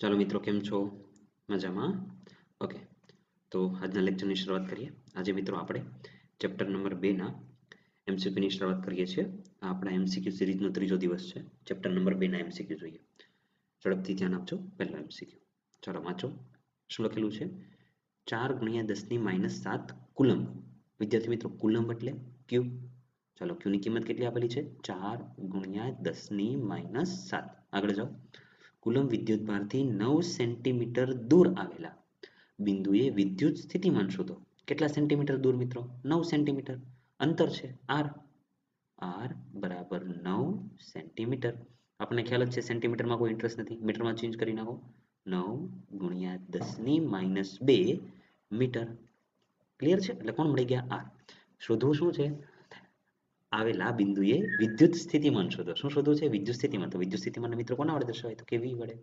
ચાલો મિત્રો, કેમ છો? મજામાં? ઓકે. તો આજના લેક્ચરની શરૂઆત કરીએ. આજે મિત્રો આપણે ચેપ્ટર નંબર 2 ના એમસીક્યુની શરૂઆત કરીએ છીએ. આ આપણા એમસીક્યુ સિરીઝનો ત્રીજો દિવસ છે. ચેપ્ટર નંબર 2 ના એમસીક્યુ જોઈએ. ઝડપથી ધ્યાન આપજો. પહેલો એમસીક્યુ. ચાલો વાંચો. શું લખેલું છે? 4 ગુણ્યા 10 ની -7 કુલમ્બ. વિદ્યાર્થી મિત્રો, કુલમ્બ એટલે ક્યુ. ચાલો, ક્યુની કિંમત કેટલી આપેલી છે? 4 ગુણ્યા 10 ની -7. આગળ જાઓ. કુલમ્બ વિદ્યુતભારથી 9 સેન્ટીમીટર દૂર આવેલા બિંદુએ વિદ્યુત સ્થિતિમાન શોધો. કેટલા સેન્ટીમીટર દૂર મિત્રો? 9 સેન્ટીમીટર અંતર છે. આર આર બરાબર 9 સેન્ટીમીટર. આપણને ખ્યાલ જ છે સેન્ટીમીટરમાં કોઈ ઇન્ટરેસ્ટ નથી, મીટરમાં ચેન્જ કરી નાખો. 9 ગુણ્યા 10 ની -2 મીટર. ક્લિયર છે? એટલે કોણ મળી ગયા? આર. શોધવું શું છે? આવેલા બિંદુએ વિદ્યુત સ્થિતિમાન શોધો. શું શોધવું છે? વિદ્યુત સ્થિતિમાન. તો વિદ્યુત સ્થિતિમાનને મિત્રો કોના વડે દર્શાવાય? તો કે V વડે.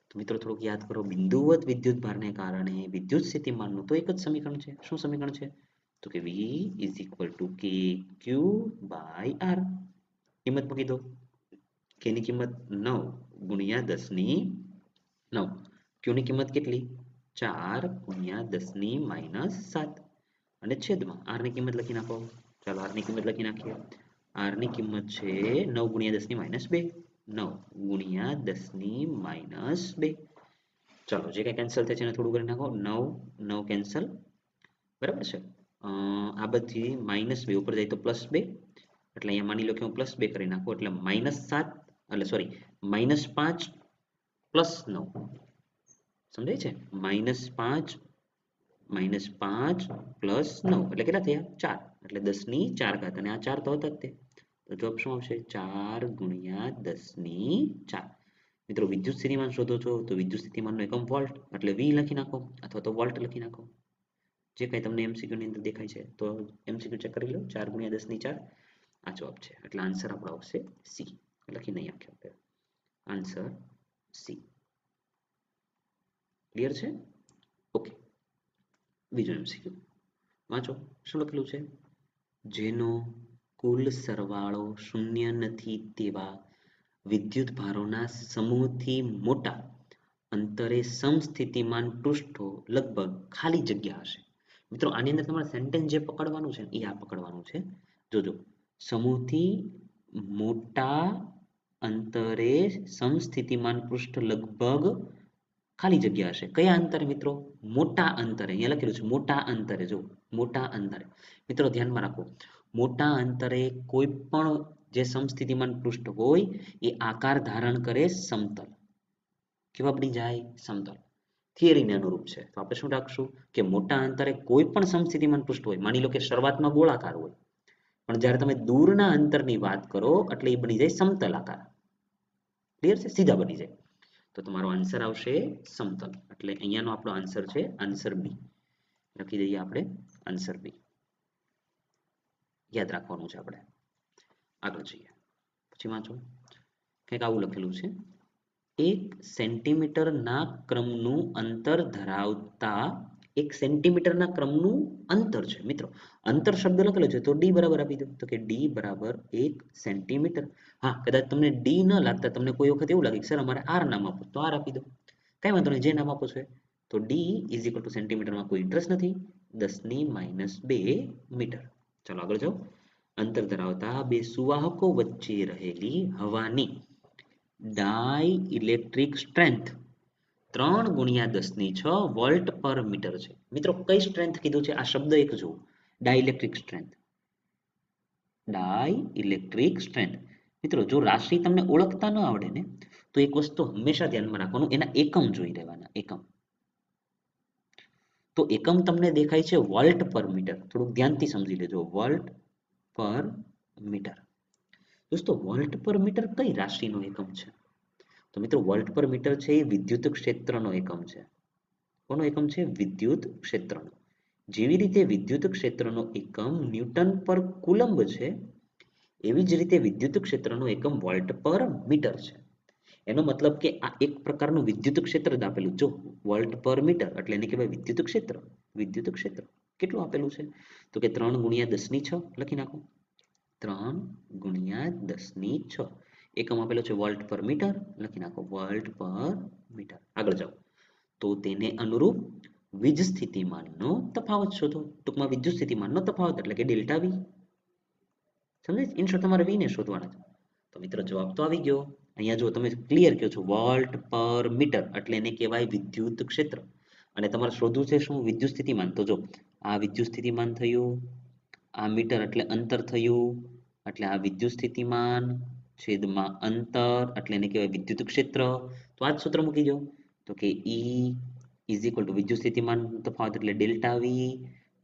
તો મિત્રો થોડુંક યાદ કરો, બિંદુવત વિદ્યુત ભારને કારણે વિદ્યુત સ્થિતિમાનનું તો એક જ સમીકરણ છે. શું સમીકરણ છે? તો કે V ઇઝ ઇક્વલ ટુ કે ક્યુ બાય આર. કિંમત મૂકી દો. કે ની કિંમત 9 ગુણ્યા 10 ની 9. ક્યુ ની કિંમત કેટલી? 4 ગુણ્યા 10 ની -7 અને છેદમાં આર ની કિંમત લખી નાખો. ચાલો આર ની કિંમત લખી નાખીએ. આર ની કિંમત છે 9 ગુણ્યા 10 ની -2. 9 ગુણ્યા 10 ની -2. ચાલો, જે કઈ કેન્સલ થાય છે એને થોડું કરી નાખો. 9 9 કેન્સલ. બરાબર છે. આ બધી -2 ઉપર જાય તો +2. એટલે અહીંયા માની લો કે હું +2 કરી નાખું એટલે -7, એટલે સોરી -5 +9. સમજાય છે? -5 -5 +9 એટલે કેટલા થયા? 4. એટલે 10 ની 4 ઘાત. અને આ 4 તો હતા જ તે. તો જવાબ શું આવશે? 4 ગુણ્યા 10 ની 4. મિત્રો વિદ્યુત સ્થિતિમાન શોધો છો તો વિદ્યુત સ્થિતિમાનનો એકમ વોલ્ટ, એટલે V લખી નાખો અથવા તો વોલ્ટ લખી નાખો. જે કંઈ તમને એમસીક્યુ ની અંદર દેખાય છે તો એમસીક્યુ ચેક કરી લો. 4 ગુણ્યા 10 ની 4 આ જવાબ છે. એટલે આન્સર આપણો આવશે સી. લખી નહીં આપ્યો આપણે. Answer C. ક્લિયર છે? ઓકે. બીજો એમસીક્યુ વાંચો. શું લખેલું છે? જેનો કુલ સરવાળો શૂન્ય નથી તેવા વિદ્યુતભારોના સમૂહથી મોટા અંતરે સમસ્થિતિમાન પૃષ્ઠો લગભગ ખાલી જગ્યા હશે. મિત્રો આની અંદર તમારે સેન્ટેન્સ જે પકડવાનું છે એ આ પકડવાનું છે. જોજો, સમૂહથી મોટા અંતરે સમસ્થિતિમાન પૃષ્ઠ લગભગ ખાલી જગ્યા હશે. કયા અંતરે મિત્રો? મોટા અંતરે. અહીંયા લખેલું છે મોટા અંતરે. જો, મોટા અંતરે. મિત્રો ધ્યાનમાં રાખો, મોટા અંતરે કોઈ પણ જે સમસ્થિતિમાન પૃષ્ઠ હોય એ આકાર ધારણ કરે સમતલ. કેવા બની જાય? સમતલ. થિયરીને અનુરૂપ છે. તો આપણે શું રાખશું કે મોટા અંતરે કોઈ પણ સમસ્થિતિમાન પૃષ્ઠ હોય, માની લો કે શરૂઆતમાં ગોળાકાર હોય, પણ જ્યારે તમે દૂરના અંતરની વાત કરો એટલે એ બની જાય સમતલ આકાર. ક્લિયર છે? સીધા બની જાય. તો તમારો આન્સર આવશે સમતલ. એટલે અહીંયાનો આપણો આન્સર છે આન્સર બી. લખી દઈએ આપણે આન્સર બી. યાદ રાખવાનું છે આપણે. આગળ જઈએ. પછી વાંચો. કંઈક આવું લખેલું છે. 1 સેન્ટીમીટરના ક્રમનું અંતર ધરાવતા 1 સેન્ટીમીટરના ક્રમનું અંતર છે. મિત્રો અંતર શબ્દ લખેલો છે તો ડી બરાબર આપી દો. તો કે ડી બરાબર 1 સેન્ટીમીટર. હા, કદાચ તમને ડી ન લાગતા તમને કોઈ વખત એવું લાગે કે સર અમારે આર નામ આપો, તો આર આપી દો. કઈ વાંધો નહીં, જે નામ આપો છો. તો ડી ઇઝ ઇક્વલ ટુ સેન્ટીમીટરમાં કોઈ ઇન્ટરેસ્ટ નથી. 10 ની -2 મીટર. ચાલો આગળ જાઓ. અંતર ધરાવતા બે સુવાહકો વચ્ચે રહેલી હવાની ડાઇલેક્ટ્રિક સ્ટ્રેન્થ 3 ગુણ્યા 10 ની 6 વોલ્ટ પર મીટર છે. મિત્રો કઈ સ્ટ્રેન્થ કીધું છે? આ શબ્દ એક જુઓ, ડાઇલેક્ટ્રિક સ્ટ્રેન્થ. Dielectric strength. મિત્રો જો રાશિ તમને ઓળખતા ન આવડે ને તો એક વસ્તુ હંમેશા ધ્યાનમાં રાખવાનું, એના એકમ જોઈ લેવાના. એકમ. તો એકમ તમને દેખાય છે વોલ્ટ પર મીટર. થોડુંક ધ્યાનથી સમજી લેજો. વોલ્ટ પર મીટર. દોસ્તો વોલ્ટ પર મીટર કઈ રાશિનો એકમ છે? તો મિત્રો વોલ્ટ પર મીટર છે એ વિદ્યુત ક્ષેત્રનો એકમ છે. કોનો એકમ છે? વિદ્યુત ક્ષેત્રનો. જેવી રીતે વિદ્યુત ક્ષેત્રનો એકમ ન્યૂટન પર કુલંબ છે, એવી જ રીતે વિદ્યુત ક્ષેત્રનો એકમ વોલ્ટ પર મીટર છે. એનો મતલબ કે આ એક પ્રકારનું વિદ્યુત ક્ષેત્ર જ આપેલું. જો વોલ્ટ પર મીટર એટલે એને કહેવાય વિદ્યુત ક્ષેત્ર. વિદ્યુત ક્ષેત્ર કેટલું આપેલું છે? તો કે 3 ગુણ્યા 10 ની 6 લખી નાખો. 3 ગુણ્યા 10 ની 6. એકમ આપેલો છે વોલ્ટ પર મીટર, લખી નાખો વોલ્ટ પર મીટર. આગળ જાઓ. તો તેને અનુરૂપ વીજ સ્થિતિમાનનો તફાવત શોધો. ટૂંકમાં વિદ્યુત સ્થિતિમાનનો તફાવત એટલે કે ડેલ્ટા વી. સમજાય? ઇન શોર્ટ તમારે વી ને શોધવાના છે. તો મિત્રો જવાબ તો આવી ગયો. અહીંયા જો તમે ક્લિયર કહો છો વોલ્ટ પર મીટર એટલે એને કહેવાય વિદ્યુત ક્ષેત્ર. અને તમારે શોધવું છે શું? વિદ્યુત સ્થિતિમાન. તો જો આ વિદ્યુત સ્થિતિમાન થયું, આ મીટર એટલે અંતર થયું, એટલે આ વિદ્યુત સ્થિતિમાન છેદમાં અંતર એટલે એને કહેવાય વિદ્યુત ક્ષેત્ર. તો આ જ સૂત્ર મૂકી દો. તો કે ઈ ઇઝ ઇક્વલ ટુ વિદ્યુત સ્થિતિમાન તફાવત એટલે ડેલ્ટા વી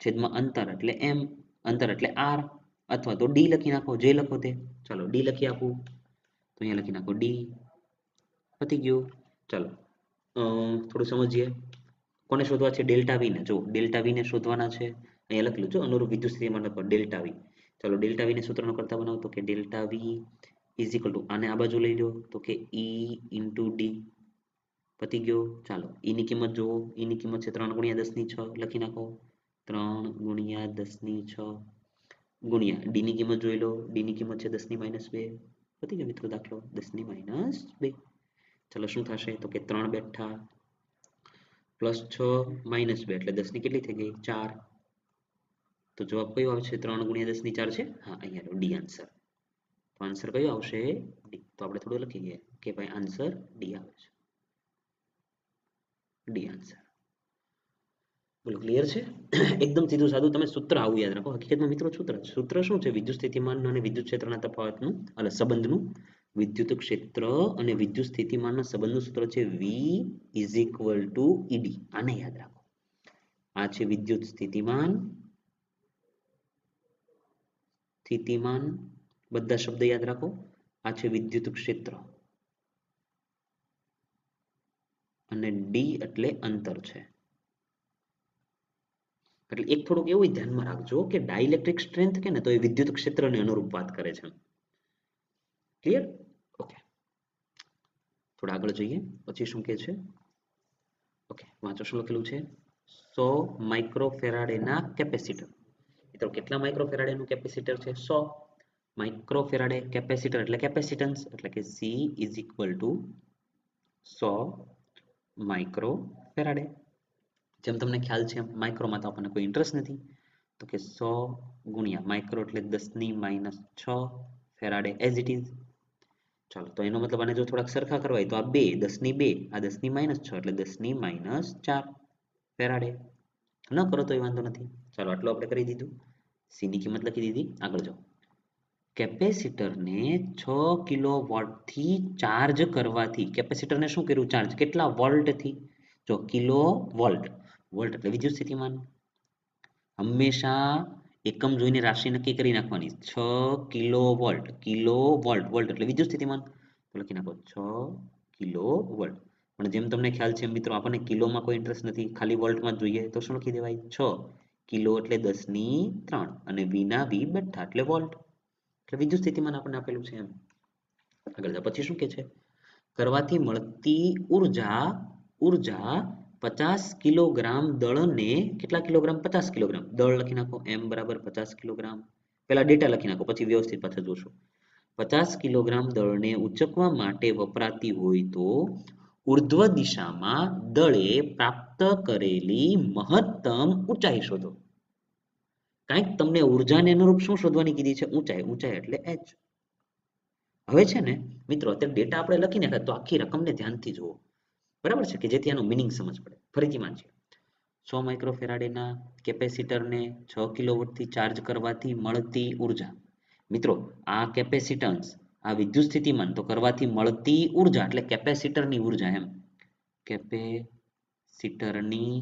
છેદમાં અંતર એટલે એમ, અંતર એટલે આર, અથવા તો ડી લખી નાખો, જે લખો તે. ચાલો ડી લખી આપું. તો અહીંયા લખી નાખો ડી. પતી ગયું. ચાલો થોડું સમજીએ. કોને શોધવા છે? ડેલ્ટા વી ને. જો ડેલ્ટા વી ને શોધવાના છે. અહીંયા લખેલું છે અનુરૂપ વિદ્યુત સ્થિતિમાન પર ડેલ્ટા વી. ચાલો ડેલ્ટા વી ને સૂત્રનો કરતા બનાવો. તો કે delta V is equal to આને આ બાજુ લઈ લો. તો કે ઈ ઇન્ટુ ડી. પતી ગયો. ચાલો ઈ ની કિંમત જુઓ. ઈ ની કિંમત છે 3 ગુણ્યા 10 ની 6. લખી નાખો 3 ગુણ્યા 10 ની 6 ગુણ્યા ડી ની કિંમત જોઈ લો. ડી ની કિંમત છે 10 ની -2. પતી ગયો મિત્રો દાખલો. 10 ની -2. ચાલો શું થશે? તો કે 3 બેઠા +6 -2 એટલે 10 ની કેટલી થઈ ગઈ? 4. તો જવાબ કયો આવશે? 3 ગુણ્યા 10 ની 4 છે. હા, અહીંયા ડી આન્સર. તો આન્સર કયો આવશે? ડી. તો આપણે થોડું લખી દઈએ કે ભાઈ આન્સર ડી આવે છે. D answer. બોલો ક્લિયર છે? એકદમ સીધું સાદું. તમે સૂત્ર આવું યાદ રાખો. હકીકતમાં મિત્રો સૂત્ર શું છે? વિદ્યુત સ્થિતિમાન અને વિદ્યુત ક્ષેત્રના તફાવતનું અને સંબંધનું. વિદ્યુત ક્ષેત્ર અને વિદ્યુત સ્થિતિમાનના સંબંધનું સૂત્ર છે V ઇઝ ઇક્વલ ટુ ઈડી. આને યાદ રાખો. આ છે વિદ્યુત સ્થિતિમાન, સ્થિતિમાન બધા શબ્દ યાદ રાખો. આ છે વિદ્યુત ક્ષેત્ર અને ડી એટલે અંતર છે. એટલે એક થોડુંક એવું ધ્યાનમાં રાખજો કે ડાઇલેક્ટ્રિક સ્ટ્રેન્થ કે ને તો એ વિદ્યુત ક્ષેત્રને અનુરૂપ વાત કરે છે. ક્લિયર? ઓકે. થોડા આગળ જઈએ. પછી શું કહે છે? ઓકે, વાંચો શું લખેલું છે? 100 માઇક્રોફેરાડેના કેપેસિટર. મિત્રો કેટલા માઇક્રોફેરાડેનું કેપેસિટર છે? 100 માઇક્રોફેરાડે. કેપેસિટર એટલે કેપેસિટન્સ એટલે કે C ઇઝ ઇક્વલ ટુ 100 માઇક્રોફેરાડે. જેમ તમને ખ્યાલ છે માઇક્રોમાં તો આપણને કોઈ ઇન્ટરેસ્ટ નથી. તો કે 100 ગુણ્યા માઇક્રો એટલે 10 ની -6 ફેરાડે એઝ ઇટ ઇઝ. ચાલો તો એનો મતલબ આને જો થોડાક સરખા કરવા હોય તો આ 2 10 ની 2 આ 10 ની -6 એટલે 10 ની -4 ફેરાડે. ન કરો તો વાંધો નથી. ચાલો આટલું આપણે કરી દીધું. સી ની કિંમત લખી દીધી. આગળ જાઓ. કેપેસિટરને 6 કિલો વોટથી ચાર્જ કરવાથી કેપેસિટરને શું કર્યું? ચાર્જ કેટલા વોલ્ટથી? જો કિલો વોલ્ટ. વોલ્ટ એટલે વિદ્યુત સ્થિતિમાન. હંમેશા એકમ જોઈને રાશિ નક્કી કરી નાખવાની. 6 kilo volt. Kilo volt. Volt એટલે વિદ્યુત સ્થિતિમાન. તો લખી નાખો 6 કિલો વોલ્ટ. પણ જેમ તમને ખ્યાલ છે મિત્રો આપણને કિલોમાં કોઈ ઇન્ટરેસ્ટ નથી, ખાલી વોલ્ટમાં જ જોઈએ. તો શું લખી દેવાય? 6 કિલો એટલે 10 ની 3 અને વી ના વી બેઠા એટલે વોલ્ટ. એટલે વિદ્યુત સ્થિતિમાન આપણને આપેલું છે એમ. આગળ જા. પછી શું કે છે? કરવાથી મળતી ઉર્જા 50 કિલોગ્રામ દળને કેટલા કિલોગ્રામ? 50 કિલોગ્રામ. દળ લખી નાખો m બરાબર 50 કિલોગ્રામ. પહેલા ડેટા લખી નાખો પછી વ્યવસ્થિત પાછા જોશું. 50 કિલોગ્રામ દળને ઉચકવા માટે વપરાતી હોય તો ઉર્ધ્વ દિશામાં દળે પ્રાપ્ત કરેલી મહત્તમ ઊંચાઈ શોધો. કાંઈક તમને ઉર્જાને અનુરૂપ શું શોધવાની કીધી છે? ઊંચાઈ. ઊંચાઈ એટલે h. હવે છે ને મિત્રો અત્યારે ડેટા આપણે લખી નાખ્યા તો આખી રકમને ધ્યાનથી જુઓ. બરાબર છે? કે જેથી આનો મિનિંગ સમજ પડે. ફરીથી વાંચીએ. 100 માઇક્રોફેરાડેના કેપેસિટરને 6 કિલોવોટથી ચાર્જ કરવાથી મળતી ઉર્જા. મિત્રો આ કેપેસિટન્સ, આ વિદ્યુત સ્થિતિમાન તો કરવાથી મળતી ઉર્જા એટલે કેપેસિટરની ઉર્જા એમ. કેપેસિટરની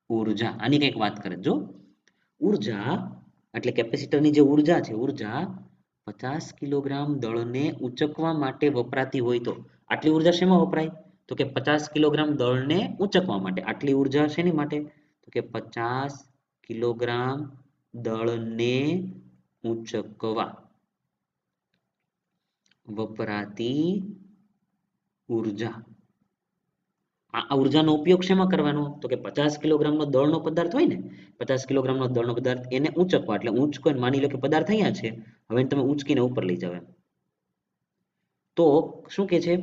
ઉર્જા આની કંઈક વાત કરે. જો ઉર્જા એટલે કેપેસિટરની જે ઉર્જા છે, ઉર્જા 50 કિલોગ્રામ દળને ઉચકવા માટે વપરાતી હોય તો આટલી ઉર્જા શેમાં વપરાય? તો કે 50 કિલોગ્રામ દળને ઉચકવા માટે. આટલી ઉર્જા શેની માટે? તો કે 50 કિલોગ્રામ દળને ઉચકવા વપરાતી ઉર્જા. આ ઉર્જાનો ઉપયોગ શેમાં કરવાનો? તો કે 50 કિલોગ્રામનો દળનો પદાર્થ હોય ને, 50 કિલોગ્રામનો દળનો પદાર્થ એને ઊંચકવા, એટલે ઊંચકો માની લો કે પદાર્થ અહીંયા છે, હવે તમે ઊંચકીને ઉપર લઈ જાવ એમ. તો શું કે છે,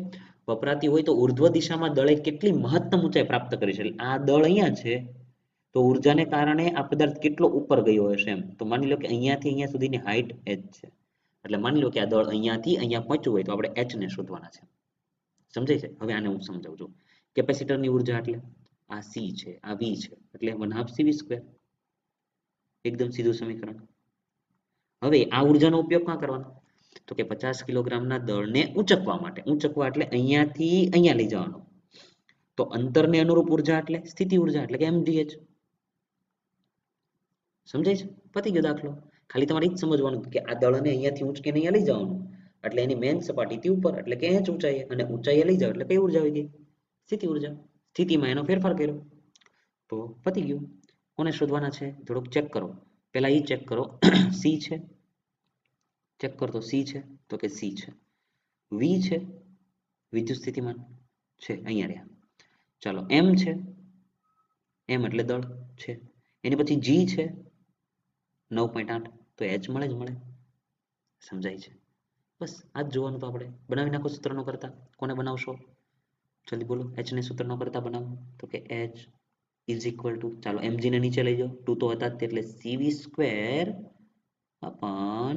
વપરાતી હોય તો ઉર્ધ્વ દિશામાં દળે કેટલી મહત્તમ ઊંચાઈ પ્રાપ્ત કરી છે. આ દળ અહીંયા છે તો ઉર્જાને કારણે આ પદાર્થ કેટલો ઉપર ગયો હશે એમ. તો માની લો કે અહીંયાથી અહીંયા સુધીની હાઈટ h છે, એટલે માની લો કે આ દળ અહીંયાથી અહીંયા પહોંચ્યું હોય તો આપણે h ને શોધવાના છે. સમજાય છે? હવે આને હું સમજાવું છું. કેપેસિટરની ઉર્જા એટલે આ c છે, આ v છે, એટલે 1/2 cv². એકદમ સીધું સમીકરણ. હવે આ ઉર્જાનો ઉપયોગ ક્યાં કરવાનો? તો કે 50 કિલોગ્રામના દળને ઊંચકવા માટે. ઊંચકવા એટલે અહીંયાથી અહીંયા લઈ જવાનો. તો અંતરને અનુરૂપ ઉર્જા એટલે સ્થિતિ ઉર્જા, એટલે કે mgh. સમજાય છે? પતી ગયો દાખલો. ખાલી તમારે જ સમજવાનું કે આ દળને અહીંયાથી ઊંચકીને અહીંયા લઈ જવાનું, એટલે એની મેન સપાટીથી ઉપર, એટલે કે h ઊંચાઈએ, અને ઊંચાઈએ લઈ જાવ એટલે કઈ ઉર્જા આવી ગઈ? સ્થિતિ ઉર્જા. સ્થિતિમાં એનો ફેરફાર કર્યો તો પતી ગયું. કોને શોધવાના છે? થોડુંક ચેક કરો. પહેલા એ ચેક કરો c છે, ચેક કરો તો c છે, તો કે c છે. v છે, વિદ્યુત સ્થિતિમાન છે, અહીંયા રહ્યા. ચાલો m છે, m એટલે દળ છે. એની પછી g છે 9.8, તો h મળે જ મળે. સમજાય છે? બસ આ જ જોવાનું. તો આપણે બનાવી નાખો સૂત્રનો કરતા. કોને બનાવશો? જલ્દી બોલો. h ને સૂત્રનો કરતા બનાવો. તો કે h ઇઝ ઇક્વલ ટુ, ચાલો mg ને નીચે લઈ જાઓ, 2 તો હતા જ, એટલે cv² અપન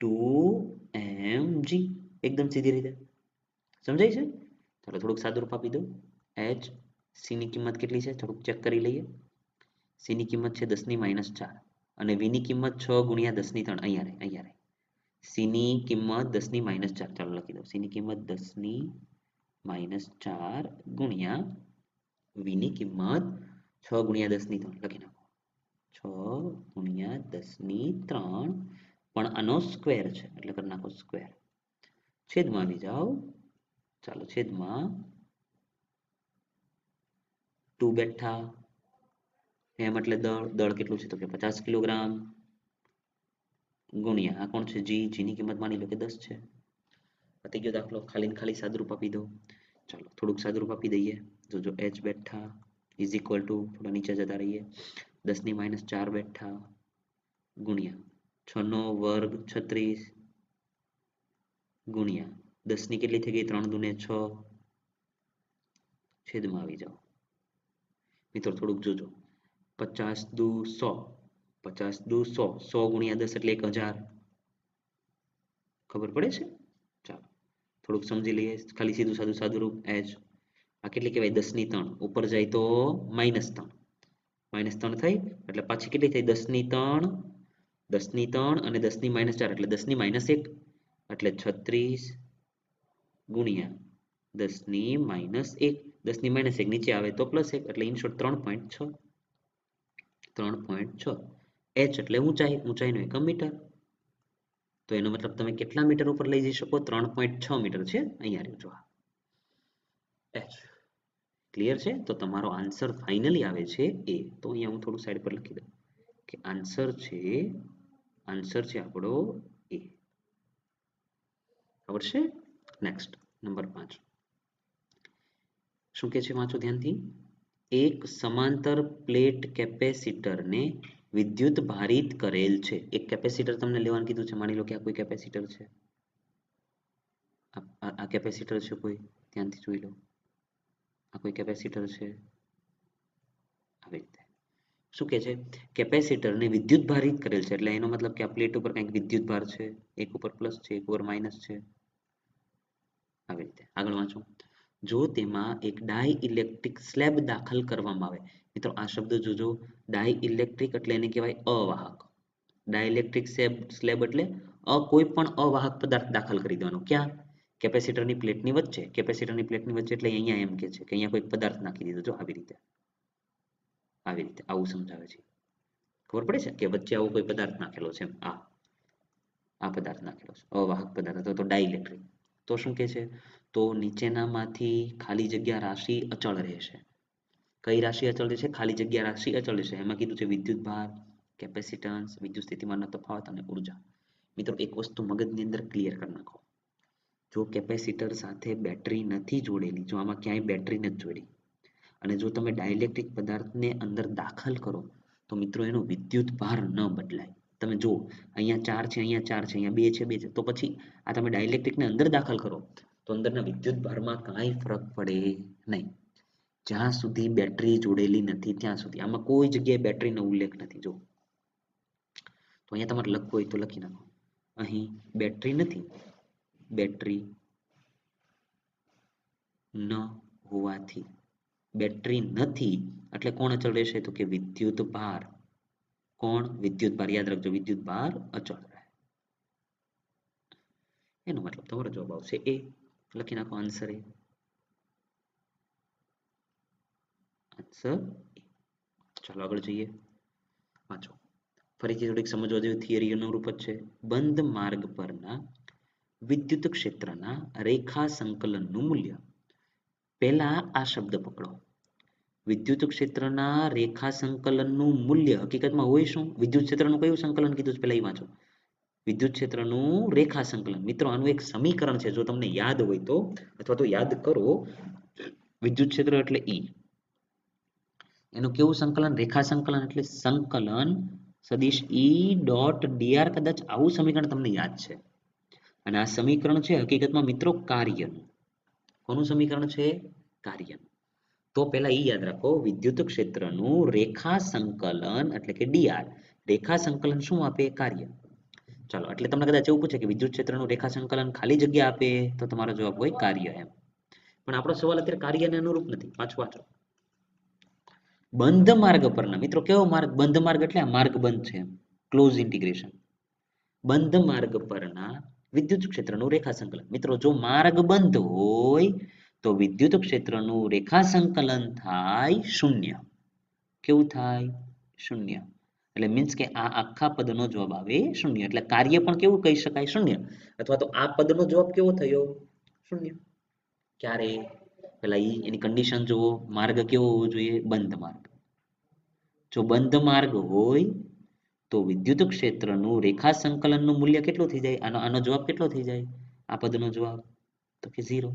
2mg. એકદમ સીધી રીતે. સમજાય છે? ચાલો થોડુંક સાદું રૂપ આપી દો. h c ની કિંમત કેટલી છે થોડુંક ચેક કરી લઈએ. c ની કિંમત છે 10⁻⁴, અને v ની કિંમત 6 × 10⁻3. અહીંયા રહે. c ની કિંમત 10⁻⁴. ચાલો લખી દો. c ની કિંમત 10⁻⁴ ગુણ્યા v ની કિંમત 6 × 10⁻3. લખી નાખો. 6 × 10⁻3, પણ આનો સ્ક્વેર છે એટલે કરી નાખો સ્ક્વેર. છેદમાં આવી જાઓ. ચાલો છેદમાં 2 બેઠા. m એટલે દળ કેટલું છે? તો કે 50 કિલોગ્રામ, ગુણ્યા આ કોણ છે? g. g ની કિંમત માની લો કે 10 છે. પતી ગયો દાખલો. ખાલી સાદુરૂપ આપી દો. ચાલો થોડુંક સાદુરૂપ આપી દઈએ. જો h બેઠા ઇઝ ઇક્વલ ટુ, થોડા નીચે જતા રહીએ, 10⁻⁴ બેઠા ગુણ્યા 6 નો વર્ગ 36 ગુણ્યા 10 ની કેટલી થઈ ગઈ? 3 દુને 6. છેદમાં આવી જાઓ. મિત્રો થોડુંક જોજો. 50 દુ 100, 50 દુ 100, 100 × 10 એટલે 1000. ખબર પડે છે? ચાલો થોડુંક સમજી લઈએ. ખાલી સીધું સાદું રૂપ h. આ કેટલી કહેવાય? 10⁻3. ઉપર જાય તો -3. -3 થઈ એટલે પાછી કેટલી થઈ? 10⁻3, 10⁻3 અને 10⁻⁴, એટલે 10⁻1, એટલે 36 ગુણ્યા 10⁻1. 10⁻1 નીચે આવે તો +1, એટલે ઇન શોર્ટ 3.6. 3.6. h એટલે ઊંચાઈનો એકમ મીટર. તો એનો મતલબ તમે કેટલા મીટર ઉપર લઈ જઈ શકો? 3.6 મીટર છે. અહીંયા રહ્યું જો h. ક્લિયર છે? તો તમારો આન્સર ફાઇનલી આવે છે એ. તો અહીંયા હું થોડું સાઈડ પર લખી દઉં કે આન્સર છે આપણો એ. ખબર છે? Next number 5. શું કે છે? વાંચો ધ્યાનથી. એક સમાંતર પ્લેટ કેપેસિટરને વિદ્યુત ભારિત કરેલ છે. એક કેપેસિટર તમને લેવાનું કીધું છે. માની લો કે આ કોઈ કેપેસિટર છે. આ કેપેસિટર છે કોઈ, ધ્યાનથી જોઈ લો. આ કોઈ કેપેસિટર છે. આવી રીતે શું કે છે? કેપેસિટરને વિદ્યુત ભારિત કરેલ છે, એટલે એનો મતલબ કે આ પ્લેટ ઉપર કંઈક વિદ્યુત ભાર છે. એક ઉપર પ્લસ છે, એક ઉપર માઇનસ છે. આવી રીતે આગળ વાંચો. જો તેમાં એક ડાઇઇલેક્ટ્રિક સ્લેબ દાખલ કરવામાં આવે. મિત્રો આ શબ્દ જોજો. ડાઇઇલેક્ટ્રિક એટલે એને કહેવાય અવાહક. ડાઇલેક્ટ્રિક સ્લેબ એટલે કોઈ પણ અવાહક પદાર્થ દાખલ કરી દેવાનો. ક્યાં? કેપેસિટરની પ્લેટની વચ્ચે. કેપેસિટરની પ્લેટની વચ્ચે એટલે અહીંયા એમ કે છે કે અહીંયા કોઈ પદાર્થ નાખી દીધો. જો આવી રીતે આવું સમજાવે છે. ખબર પડે છે કે વચ્ચે આવો કોઈ પદાર્થ નાખેલો છે. આ પદાર્થ નાખેલો છે, અવાહક પદાર્થ અથવા તો ડાઇલેક્ટ્રિક. તો શું કે છે? તો નીચેનામાંથી ખાલી જગ્યા રાશિ અચળ રહેશે. કઈ રાશિ અચળ રહેશે? ખાલી જગ્યા રાશિ અચળ રહેશે. એમાં કીધું છે વિદ્યુત ભાર, કેપેસિટન્સ, વિદ્યુત સ્થિતિમાનનો તફાવત અને ઉર્જા. મિત્રો એક વસ્તુ મગજની અંદર ક્લિયર કરી નાખો. જો કેપેસિટર સાથે બેટરી નથી જોડેલી, જો આમાં ક્યાંય બેટરી નથી જોડી, અને જો તમે ડાઇલેક્ટ્રિક પદાર્થને અંદર દાખલ કરો તો મિત્રો એનો વિદ્યુત ભાર ન બદલાય. તમે જો અહીંયા 4 છે, અહીંયા 4 છે, અહીંયા 2 છે, 2 છે, તો પછી આ તમે ડાઇલેક્ટ્રિકને અંદર દાખલ કરો તો અંદરના વિદ્યુત ભારમાં કાંઈ ફરક પડે નહીં. જ્યાં સુધી બેટરી જોડેલી નથી ત્યાં સુધી. આમાં કોઈ જગ્યાએ બેટરીનો ઉલ્લેખ નથી. જો તો અહીંયા તમારે લખવું હોય તો લખી નાખો. અહીં બેટરી નથી. બેટરી ન હોવાથી બેટરી નથી એટલે કોણ અચળ રહેશે? તો કે વિદ્યુત ભાર. કોણ? વિદ્યુત ભાર. યાદ રાખજો, વિદ્યુત ભાર અચળ રહે. એનો મતલબ તમારો જવાબ આવશે એ. લખી નાખો આન્સર એ. આન્સર એ. ચાલો આગળ જઈએ. વાંચો. ફરીથી થોડીક સમજવા જેવી થિયરી અનુરૂપ જ છે. બંધ માર્ગ પરના વિદ્યુત ક્ષેત્રના રેખા સંકલનનું મૂલ્ય. પહેલા આ શબ્દ પકડો. વિદ્યુત ક્ષેત્રના રેખા સંકલનનું મૂલ્ય હકીકતમાં હોય શું? વિદ્યુત ક્ષેત્રનું કયું સંકલન કીધું છે? પહેલા એ વાંચો. વિદ્યુત ક્ષેત્રનું રેખા સંકલન. મિત્રો આનું એક સમીકરણ છે, જો તમને યાદ હોય તો, અથવા તો યાદ કરો. વિદ્યુત ક્ષેત્ર એટલે E. એનું કેવું સંકલન? રેખા સંકલન એટલે સંકલન સદિશ E ડોટ dr. કદાચ આવું સમીકરણ તમને યાદ છે. અને આ સમીકરણ છે હકીકતમાં મિત્રો કાર્યનું. કોનું સમીકરણ છે? કાર્યનું. તો પહેલા એ યાદ રાખો, વિદ્યુત ક્ષેત્રનું રેખા સંકલન એટલે કે dr. રેખા સંકલન શું આપે? કાર્ય. ચાલો, એટલે તમને કદાચ એવું પૂછે કે વિદ્યુત ક્ષેત્રનું રેખા સંકલન ખાલી જગ્યા આપે તો તમારો જવાબ હોય કાર્ય એમ. પણ આપણો સવાલ અત્યારે કાર્યને અનુરૂપ નથી. વાંચો. બંધ માર્ગ પરના. મિત્રો કેવો માર્ગ? બંધ માર્ગ એટલે આ માર્ગ બંધ છે, ક્લોઝ ઇન્ટિગ્રેશન. બંધ માર્ગ પરના વિદ્યુત ક્ષેત્રનું રેખા સંકલન. મિત્રો જો માર્ગ બંધ હોય તો વિદ્યુત ક્ષેત્રનું રેખા સંકલન થાય શૂન્ય. કેવું થાય? શૂન્ય. એટલે મીન્સ કે આ આખા પદનો જવાબ આવે શૂન્ય. એટલે કાર્ય પણ કેવું કહી શકાય? શૂન્ય. અથવા તો આ પદનો જવાબ કેવો થયો? શૂન્ય. ક્યારે? પેલા એની કન્ડિશન જુઓ. માર્ગ કેવો હોવો જોઈએ? બંધ માર્ગ. જો બંધ માર્ગ હોય તો વિદ્યુત ક્ષેત્રનું રેખા સંકલનનું મૂલ્ય કેટલું થઈ જાય? આનો જવાબ કેટલો થઈ જાય? આ પદનો જવાબ તો કે 0.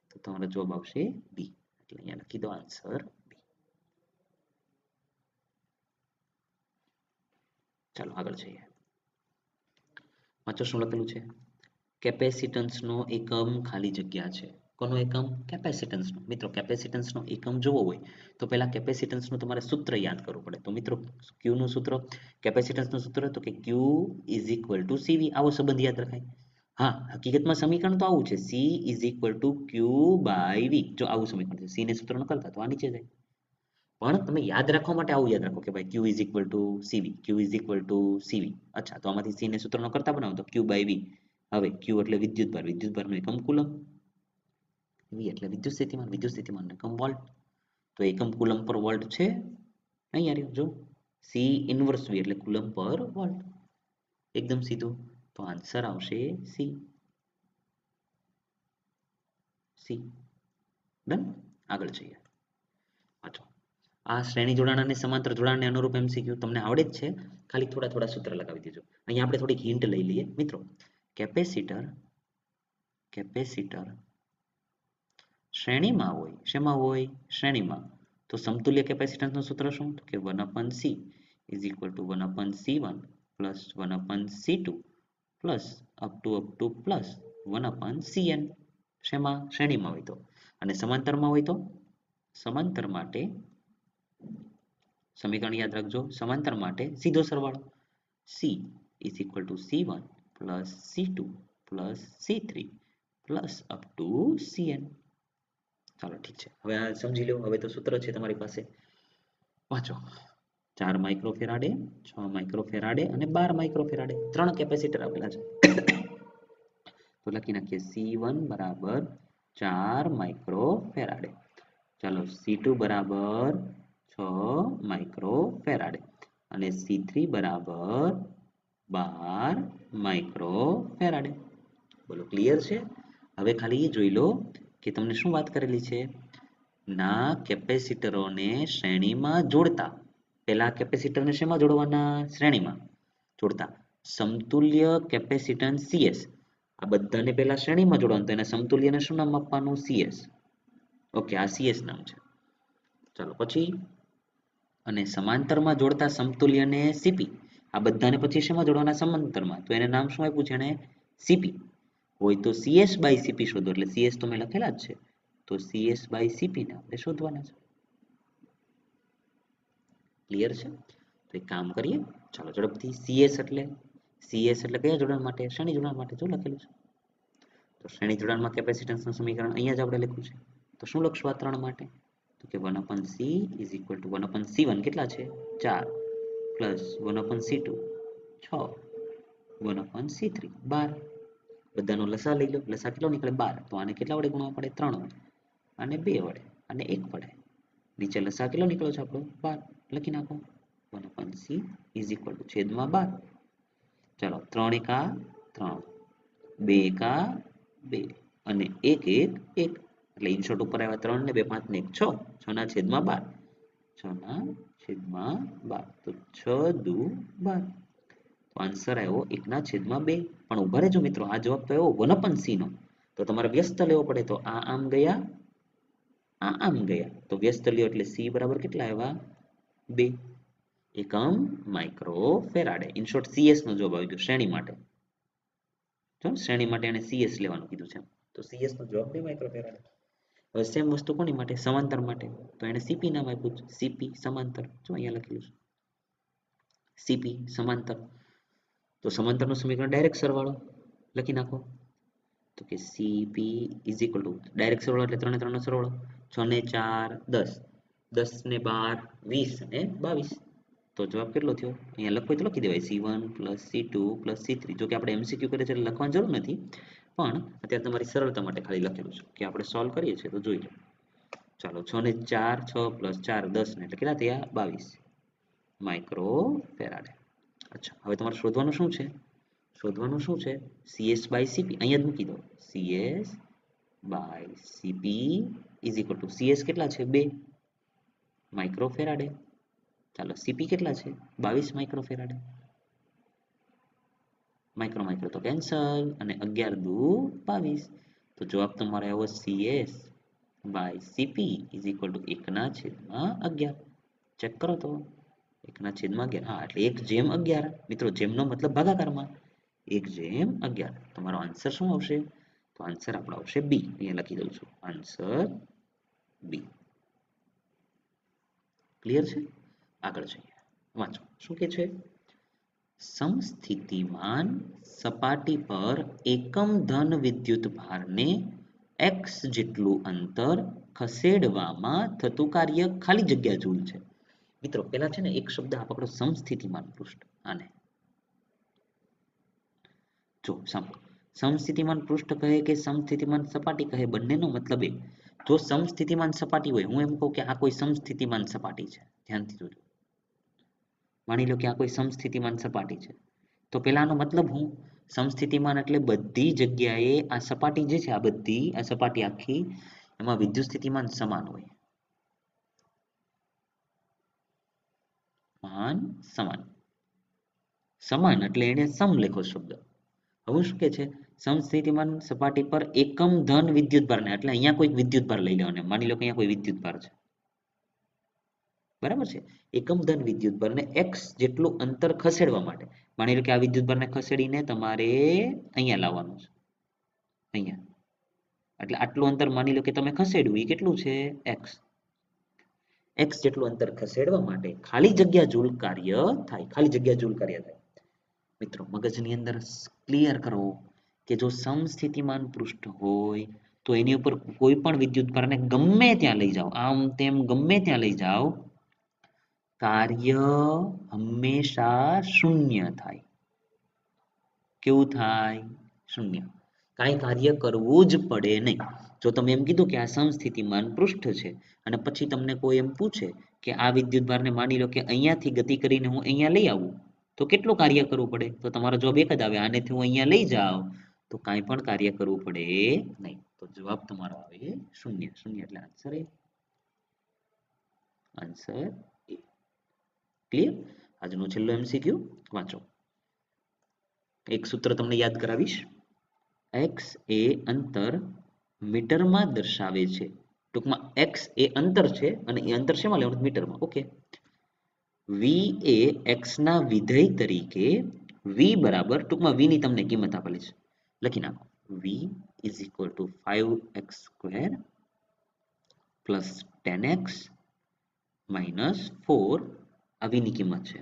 તો તમારો જવાબ આવશે બી. એટલે અહીંયા લખી દો આન્સર બી. ચાલો આગળ જઈએ. વાંચો શું લખેલું છે. કેપેસિટન્સનો એકમ ખાલી જગ્યા છે. કોનો એકમ? કેપેસિટન્સનો. મિત્રો કેપેસિટન્સનો એકમ જોવો હોય તો પહેલા કેપેસિટન્સનું તમારે સૂત્ર યાદ કરવું પડે. તો મિત્રો Q નું સૂત્ર, કેપેસિટન્સનું સૂત્ર તો કે Q is equal two CV. આવો સંબંધ યાદ રખાય. હા, હકીકતમાં સમીકરણ તો આવું છે, C is equal to Q by V. જો આવું સમીકરણ છે, C ને સૂત્ર ન કરતા તો આ નીચે જાય. પણ તમે યાદ રાખવા માટે આવું યાદ રાખો કે ભાઈ Q is equal two CV. Q is equal two CV. અચ્છા, તો આમાંથી C ને સૂત્ર ન કરતા બનાવો તો Q બાય V. હવે Q એટલે વિદ્યુતભાર. વિદ્યુતભારનો એકમ કુલમ. V એટલે વિદ્યુત સ્થિતિમાન. વિદ્યુત સ્થિતિમાનનો એકમ વોલ્ટ. તો એકમ કુલમ પર વોલ્ટ છે. અહીંયા રહ્યો જો. C ઇન્વર્સ V એટલે કુલમ પર વોલ્ટ. એકદમ સીધું. તો આન્સર આવશે C. ડન. આગળ જઈએ. વાંચો. આ શ્રેણી જોડાણ અને સમાંતર જોડાણને અનુરૂપ MCQ તમને આવડે જ છે. ખાલી થોડા સૂત્ર લગાવી દેજો. અહીંયા આપણે થોડીક હિન્ટ લઈ લઈએ મિત્રો. કેપેસિટર શ્રેણીમાં હોય. શેમાં હોય? શ્રેણીમાં. તો સમતુલ્ય કેપેસિટન્સનું સૂત્ર શું? તો કે 1/C is equal two 1/C1 plus 1/C2 plus up to plus 1/CN. શેમાં? શ્રેણીમાં હોય તો. અને સમાંતરમાં હોય તો સમાંતર માટે સમીકરણ યાદ રાખજો. સમાંતર માટે સીધો સરવાળો. C is equal two C1 plus C2 plus C3 plus up to CN. ચાલો ઠીક છે. હવે આ સમજી લો. હવે તો સૂત્ર છે તમારી પાસે. વાંચો. 4 માઇક્રોફેરાડે, 6 માઇક્રોફેરાડે અને 12 માઇક્રોફેરાડે 3 કેપેસિટર આપેલા છે. તો લખી નાખીએ C1 બરાબર 4 માઇક્રોફેરાડે. ચાલો C2 બરાબર 6 માઇક્રોફેરાડે અને C3 બરાબર 12 માઇક્રોફેરાડે. બોલો ક્લિયર છે? હવે ખાલી એ જોઈ લો કે તમને શું વાત કરેલી છે. ના કેપેસિટરોને શ્રેણીમાં જોડતા. પહેલા કેપેસિટરને શેમાં જોડવાના? શ્રેણીમાં જોડતા. સમતુલ્ય કેપેસિટન્સ CS. આ બધાને પહેલા શ્રેણીમાં જોડવાનું, તો એના સમતુલ્યને શું નામ આપવાનું? CS. ઓકે, આ CS નામ છે. ચાલો પછી અને સમાંતરમાં જોડતા સમતુલ્યને સીપી આ બધાને પછી શેમાં જોડવાના સમાંતરમાં તો એને નામ શું આપ્યું છે એને સીપી હોય તો CS બાય સીપી શોધો એટલે CS તો મેં લખેલા જ છે તો CS બાય સીપી ને આપણે શોધવાના છે ક્લિયર છે તો એક કામ કરીએ ચાલો ઝડપથી CS એટલે કયા જોડાણ માટે શ્રેણી જોડાણ માટે જો લખેલું છે તો શ્રેણી જોડાણમાં કેપેસિટન્સનું સમીકરણ અહીંયા જ આપણે લખ્યું છે તો શું લખશું આ ત્રણ માટે તો કે 1/c is equal to 1/c1 કેટલા છે 4 પ્લસ 1/c2 6 1/c3 12 બધાનો લસા લઈ લો લસા કેટલો નીકળે 12 તો આને કેટલા વડે ગુણવા પડે 3 વડે અને 2 વડે અને 1 વડે નીચે લસા કેટલો નીકળ્યો છે આપણો 12 લખી નાખો 1/c is equal to છેદમાં 12 ચાલો 3 એકા 3 2 એકા 2 અને 1 1 1 એટલે ઇનશોર્ટ ઉપર આવ્યા 3 ને 2 5 ને 1 6 6 ના છેદમાં 12 6 ના છેદમાં 12 તો 6 દુ 12 તો આન્સર આવ્યો 1 ના છેદમાં 2 પણ ઉભા રહેજો મિત્રો આ જવાબ તો આવ્યો 1/c નો તો તમારે વ્યસ્ત લેવો પડે તો આ આમ ગયા આ આમ ગયા તો વ્યસ્ત લ્યો એટલે c બરાબર કેટલા આવ્યા 2 એકમ માઇક્રોફેરાડે ઇન શોર્ટ CS નો જવાબ આવી ગયો શ્રેણી માટે જો શ્રેણી માટે એને CS લેવાનું કીધું છે તો CS નો જવાબ 2 માઇક્રોફેરાડે હવે સેમ વસ્તુ કોની માટે સમાંતર માટે તો એને CP નામ આપ્યું છે CP સમાંતર જો અહીંયા લખેલું છે CP સમાંતર તો સમાંતરનું સમીકરણ ડાયરેક્ટ સરવાળો લખી નાખો તો કે CP is equal to direct સરવાળો એટલે 3 ને 3 નો સરવાળો 6 ને 4 10 10 ને 12 20 અને 22 તો જવાબ કેટલો થયો અહીંયા લખો તો લખી દેવાય C1 C2 C3 જો કે આપણે MCQ કરે છે એટલે લખવાની જરૂર નથી પણ અત્યારે તમારી સરળતા માટે ખાલી લખેલું છે કે આપણે સોલ્વ કરીએ છીએ તો જોઈ લો ચાલો 6 ને 4 6 પ્લસ 4 10 ને એટલે કેટલા થયા 22 માઇક્રો ફેરાડે અચ્છા હવે તમારે શોધવાનું શું છે CS બાય CP અહીંયા જ મૂકી દો CS by CP is equal to CS કેટલા છે 2 માઇક્રોફેરાડે ચાલો CP કેટલા છે 22 માઇક્રોફેરાડે માઇક્રો તો કેન્સલ અને 11 દુ 22 તો જવાબ તમારો આવ્યો CS by CP is equal to 1 ના છેદમાં 11 ચેક કરો તો 1 ના છેદમાં 11 હા એટલે 1/11 મિત્રો જેમનો મતલબ ભાગાકારમાં 1/11 તમારો આન્સર શું આવશે તો આન્સર આપણો આવશે બી અહીંયા લખી દઉં છું આન્સર બી ક્લિયર છે આગળ જઈએ વાંચો શું કે છે સમસ્થિતિમાન સપાટી પર એકમ ધન વિદ્યુત ભારને x જેટલું અંતર ખસેડવામાં થતું કાર્ય ખાલી જગ્યા જૂલ છે મિત્રો પહેલા છે ને એક શબ્દ આ પકડો સમસ્થિતિમાન પૃષ્ઠ આને જો સાંભળો સમસ્થિતિમાન પૃષ્ઠ કહે કે સમસ્થિતિમાન સપાટી કહે બંનેનો મતલબ એક જો સમસ્થિતિમાન સપાટી હોય હું એમ કહું કે આ કોઈ સમસ્થિતિમાન સપાટી છે ધ્યાનથી જોજો માની લો કે આ કોઈ સમસ્થિતિમાન સપાટી છે તો પેલાનો મતલબ હું સમસ્થિતિમાન એટલે બધી જગ્યાએ આ સપાટી જે છે આ બધી આ સપાટી આખી એમાં વિદ્યુત સ્થિતિમાન સમાન હોય સમાન એટલે એને સમ લખો શબ્દ હવે શું કે છે સમસ્થિતિમાન સપાટી પર એકમ ધન વિદ્યુત ભારને એટલે અહીંયા કોઈ વિદ્યુત ભાર લઈ લેવાનો માની લો કે અહીંયા કોઈ વિદ્યુત ભાર છે બરાબર છે એકમ ધન વિદ્યુત ભારને x જેટલું અંતર ખસેડવા માટે માની લો કે આ વિદ્યુત ભારને ખસેડીને તમારે અહીંયા લાવવાનું છે અહીંયા એટલે આટલું અંતર માની લો કે તમે ખસેડ્યું એ કેટલું છે x જેટલું અંતર ખસેડવા માટે ખાલી જગ્યા જૂલ કાર્ય થાય મિત્રો મગજની અંદર ક્લિયર કરો કે જો સમસ્થિતિમાન પૃષ્ઠ હોય તો એની ઉપર કોઈ પણ વિદ્યુત ભારને ગમે ત્યાં લઈ જાઓ આમ તેમ ગમે ત્યાં લઈ જાઓ કાર્ય હંમેશા શૂન્ય થાય કેવું થાય શૂન્ય કાંઈ કાર્ય કરવું જ પડે નહીં જો તમે એમ કીધું કે આ સમસ્થિતિમાન પૃષ્ઠ છે અને પછી તમને કોઈ એમ પૂછે કે આ વિદ્યુત ભારને માની લો કે અહીંયાથી ગતિ કરીને હું અહીંયા લઈ આવું તો કેટલું કાર્ય કરવું પડે તો તમારો જવાબ એક જ આવે આનેથી હું અહીંયા લઈ જાઉં તો કાંઈ પણ કાર્ય કરવું પડે નહીં તો જવાબ તમારો આવે શૂન્ય એટલે આન્સર એ ક્લિયર આજનો છેલ્લો MCQ વાંચો એક સૂત્ર તમને યાદ કરાવીશ x એ અંતર મીટરમાં દર્શાવે છે ટૂંકમાં x એ અંતર છે અને એ અંતર શેમાં લેવાનું મીટરમાં. ઓકે, v એ x ના વિધેય તરીકે v બરાબર ટૂંકમાં v ની તમને કિંમત આપેલી છે લખી નાખો. v is equal to 5x square plus 10x minus 4 આ v ની કિંમત છે.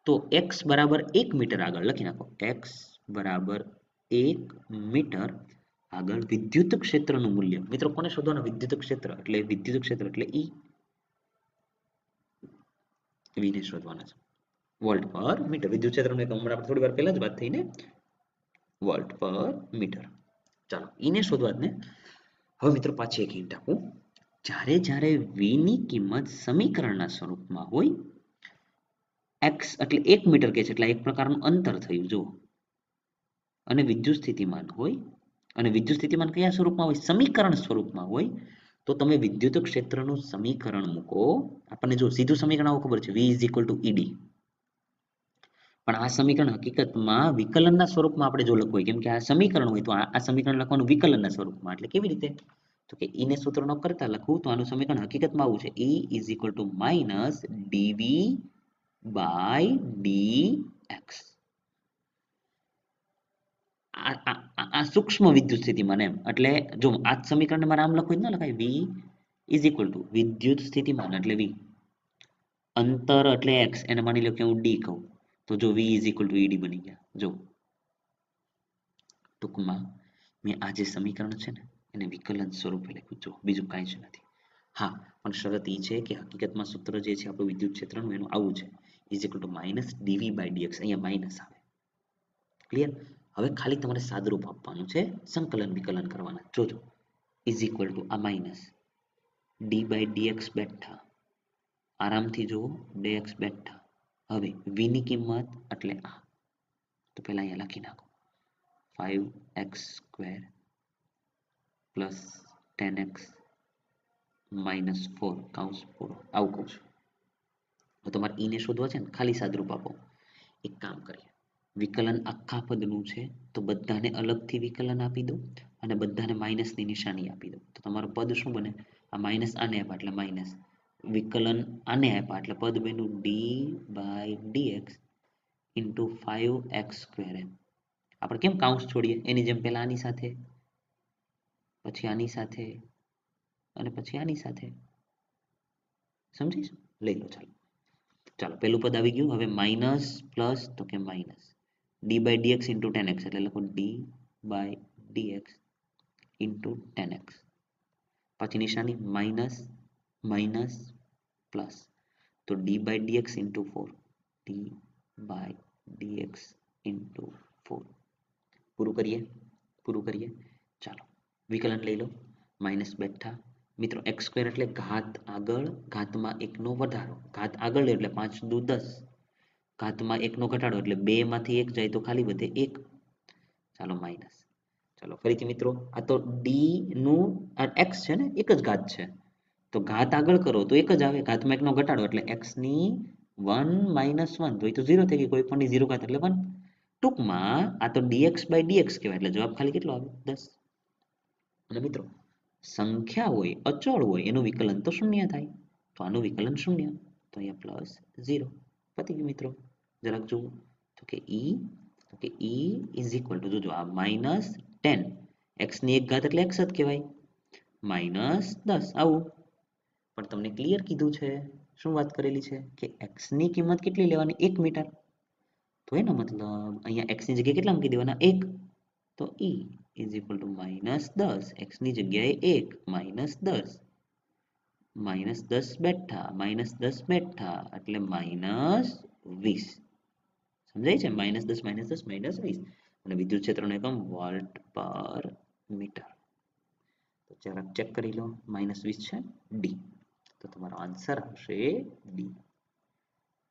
તો x બરાબર 1 મીટર આગળ લખી નાખો. x બરાબર 1 મીટર આગળ વિદ્યુત ક્ષેત્રનું મૂલ્ય. મિત્રો કોને શોધવાનું? વિદ્યુત ક્ષેત્ર એટલે E. v ને શોધવાના છે. વોલ્ટ પર મીટર. વિદ્યુત ક્ષેત્રનું એકમ હમણાં આપણે થોડી વાર પહેલા જ વાત થઈને વોલ્ટ પર મીટર. ચાલો E ને શોધવા જ ને. હવે મિત્રો પાછી એક હિન્ટ આપું. જ્યારે v ની કિંમત સમીકરણના સ્વરૂપમાં હોય, x એટલે 1 મીટર કે છે એટલે એક પ્રકારનું અંતર થયું જો, અને વિદ્યુત સ્થિતિમાન હોય, અને વિદ્યુત સ્થિતિમાન કયા સ્વરૂપમાં હોય? સમીકરણ સ્વરૂપમાં હોય. તો તમે વિદ્યુત ક્ષેત્રનું સમીકરણ મૂકો. આપણને જો સીધું સમીકરણ આવું ખબર છે v is equal to ed. પણ આ સમીકરણ હકીકતમાં વિકલનના સ્વરૂપમાં આપણે જો લખવું હોય, કેમ કે આ સમીકરણ હોય તો આ સમીકરણ લખવાનું વિકલનના સ્વરૂપમાં. એટલે કેવી રીતે? તો કે e ને સૂત્ર ન કરતા લખવું તો આનું સમીકરણ હકીકતમાં આવું છે. e is equal to minus dv by dx. આ સૂક્ષ્મ વિદ્યુત સ્થિતિમાન એમ. એટલે જો આ સમીકરણને મારે આમ લખવું ન લખાય. v is equal to વિદ્યુત સ્થિતિમાન એટલે v, અંતર એટલે x, એને માની લો કે હું d કહું તો જો v is equal to ed બની ગયા. જો ટૂંકમાં મેં આ જે સમીકરણ છે ને એને વિકલન સ્વરૂપે લખ્યું. જો બીજું કાંઈ જ નથી. હા, પણ શરત એ છે કે હકીકતમાં સૂત્ર જે છે આપણું વિદ્યુત ક્ષેત્રનું એનું આવું છે, is equal to minus dv by dx. અહીંયા માઇનસ આવે. ક્લિયર? હવે ખાલી તમારે સાદરૂપ આપવાનું છે, સંકલન વિકલન કરવાના. જોજો is equal to આ માઇનસ d by dx બેઠા, આરામથી જુઓ dx બેઠા. હવે v ની કિંમત એટલે આ, તો પહેલા અહીંયા લખી નાખો 5x square plus 10x minus 4 કૌંસ પૂરો. આવું કહું છું. તો તમારે e ને શોધવા છે ને, ખાલી સાદરૂપ આપો. એક કામ કરીએ, વિકલન આખા પદનું છે તો બધાને અલગથી વિકલન આપી દો અને બધાને માઇનસની નિશાની આપી દો. તો તમારું પદ શું બને? આ માઇનસ આને આપ્યા એટલે માઇનસ, વિકલન આને આપ્યા એટલે પદ બન્યું d by dx into 5x square. એમ આપણે કેમ કાઉન્સ છોડીએ એની જેમ પહેલા આની સાથે, પછી આની સાથે અને પછી આની સાથે. સમજીશ? લઈ લો. ચાલો પહેલું પદ આવી ગયું. હવે માઇનસ પ્લસ તો કે minus d by dx into 10x એટલે લખો d by dx into 10x. પછી નિશાની માઇનસ માઇનસ પ્લસ તો d by dx into 4 d by dx into 4. પૂરું કરીએ. ચાલો વિકલન લઈ લો. માઇનસ બેઠા મિત્રો x સ્ક્વેર એટલે ઘાત આગળ, ઘાતમાં 1 નો વધારો. ઘાત આગળ એટલે 5 દુ 10, ઘાતમાં 1 નો ઘટાડો એટલે 2 માંથી 1 જાય તો ખાલી વધે 1. ચાલો માઇનસ. ચાલો ફરીથી મિત્રો, આ તો d નું આ x છે ને, એક જ ઘાત છે તો ઘાત આગળ કરો તો એક જ આવે. ઘાતમાં 1 નો ઘટાડો એટલે x ની 1 minus 1 તો એ તો 0 થઈ ગઈ. કોઈ પણ ની 0 ઘાત એટલે 1. ટૂંકમાં આ તો dx by dx કહેવાય એટલે જવાબ ખાલી કેટલો આવે? 10. અને મિત્રો સંખ્યા હોય, અચળ હોય, એનું વિકલન તો શૂન્ય થાય. તો આનું વિકલન શૂન્ય, તો અહીંયા પ્લસ 0. પતી ગયું મિત્રો. જરાક જુઓ તો કે e is equal to, જોજો આ માઇનસ 10, x ની એક ઘાત એટલે x જ કહેવાય, માઇનસ 10 આવું. પણ તમને ક્લિયર કીધું છે, શું વાત કરેલી છે કે x ની કિંમત કેટલી લેવાની? 1 મીટર. તો એનો મતલબ અહીંયા x ની જગ્યાએ કેટલા મૂકી દેવાના? 1. તો e is equal to minus 10, x ની જગ્યાએ 1 minus 10, minus 10 બેઠા, minus 10 બેઠા એટલે minus 20. સમજાય છે? minus 10 minus 10 minus 20. અને વિદ્યુત ક્ષેત્રનો એકમ વોલ્ટ પર મીટર. તો જરાક ચેક કરી લો. minus 20 છે d. તો તમારો આન્સર આવશે d.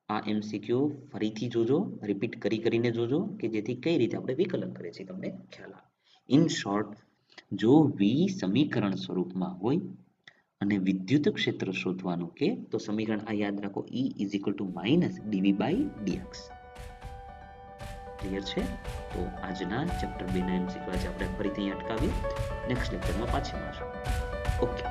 આ MCQ ફરીથી જોજો, રિપીટ કરીને જોજો કે જેથી કઈ રીતે આપણે વિકલન કરીએ છીએ તમને ખ્યાલ આવે. ઇન શોર્ટ, જો v સમીકરણ સ્વરૂપમાં હોય અને વિદ્યુત ક્ષેત્ર શોધવાનું કે તો સમીકરણ આ યાદ રાખો, E is equal to minus dv by dx. Clear છે? તો આજના ચેપ્ટર 2 ના MCQ આજે આપણે ફરીથી અહીં અટકાવીએ. નેક્સ્ટ લેક્ચરમાં પાછી મળશું. ઓકે.